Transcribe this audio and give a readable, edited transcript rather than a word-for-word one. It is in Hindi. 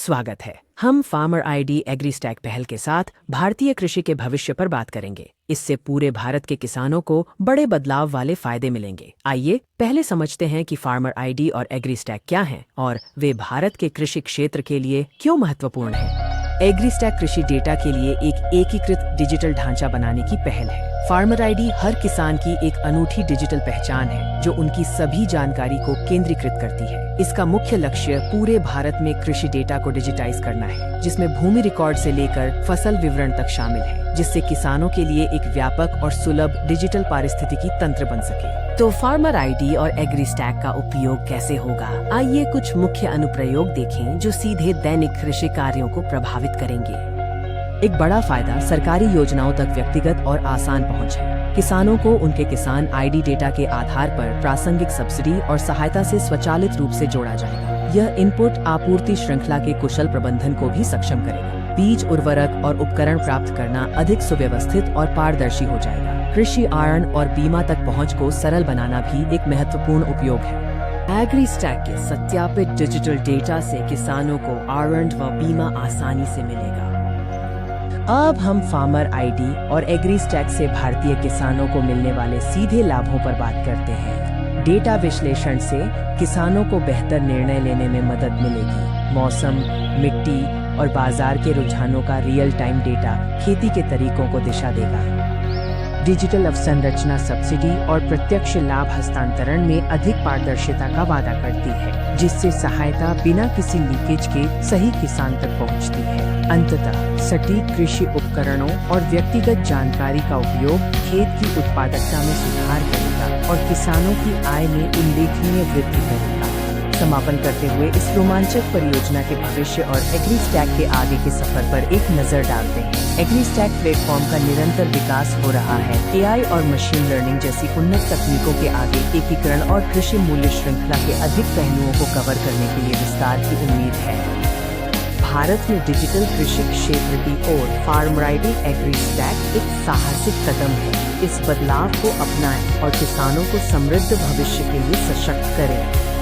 स्वागत है। हम फार्मर आईडी एग्रीस्टैक पहल के साथ भारतीय कृषि के भविष्य पर बात करेंगे। इससे पूरे भारत के किसानों को बड़े बदलाव वाले फायदे मिलेंगे। आइए पहले समझते हैं कि फार्मर आईडी और एग्रीस्टैक क्या हैं और वे भारत के कृषि क्षेत्र के लिए क्यों महत्वपूर्ण हैं। एग्रीस्टैक कृषि डेटा के लिए एक एकीकृत डिजिटल ढांचा बनाने की पहल है। फार्मर आईडी हर किसान की एक अनूठी डिजिटल पहचान है जो उनकी सभी जानकारी को केंद्रीकृत करती है। इसका मुख्य लक्ष्य पूरे भारत में कृषि डेटा को डिजिटाइज करना है, जिसमें भूमि रिकॉर्ड से लेकर फसल विवरण तक शामिल है, जिससे किसानों के लिए एक व्यापक और सुलभ डिजिटल पारिस्थितिकी तंत्र बन सके। तो फार्मर आईडी और एग्रीस्टैक का उपयोग कैसे होगा? आइए कुछ मुख्य अनुप्रयोग देखें जो सीधे दैनिक कृषि कार्यों को प्रभावित करेंगे। एक बड़ा फायदा सरकारी योजनाओं तक व्यक्तिगत और आसान पहुंच है। किसानों को उनके किसान आईडी डेटा के आधार पर प्रासंगिक सब्सिडी और सहायता से स्वचालित रूप से जोड़ा जाएगा। यह इनपुट आपूर्ति श्रृंखला के कुशल प्रबंधन को भी सक्षम करेगा। बीज, उर्वरक और उपकरण प्राप्त करना अधिक सुव्यवस्थित और पारदर्शी हो जाएगा। कृषि ऋण और बीमा तक पहुंच को सरल बनाना भी एक महत्वपूर्ण उपयोग है। एग्रीस्टैक के सत्यापित डिजिटल डेटा से किसानों को ऋण व बीमा आसानी से मिलेगा। अब हम फार्मर आईडी और एग्रीस्टैक से भारतीय किसानों को मिलने वाले सीधे लाभों पर बात करते हैं। डेटा विश्लेषण से किसानों को बेहतर निर्णय लेने में मदद मिलेगी। मौसम, मिट्टी और बाजार के रुझानों का रियल टाइम डेटा खेती के तरीकों को दिशा देगा। डिजिटल अवसंरचना सब्सिडी और प्रत्यक्ष लाभ हस्तांतरण में अधिक पारदर्शिता का वादा करती है, जिससे सहायता बिना किसी लीकेज के सही किसान तक पहुंचती है। अंततः सटीक कृषि उपकरणों और व्यक्तिगत जानकारी का उपयोग खेत की उत्पादकता में सुधार करेगा और किसानों की आय में उल्लेखनीय वृद्धि करेगा। समापन करते हुए इस रोमांचक परियोजना के भविष्य और एग्रीस्टैक के आगे के सफर पर एक नजर डालते हैं। एग्रीस्टैक प्लेटफॉर्म का निरंतर विकास हो रहा है। एआई और मशीन लर्निंग जैसी उन्नत तकनीकों के आगे एकीकरण और कृषि मूल्य श्रृंखला के अधिक पहलुओं को कवर करने के लिए विस्तार की उम्मीद है। भारत में डिजिटल कृषि क्षेत्र की ओर फार्मर आईडी एग्रीस्टैक एक साहसिक कदम है। इस बदलाव को अपनाएं और किसानों को समृद्ध भविष्य के लिए सशक्त करें।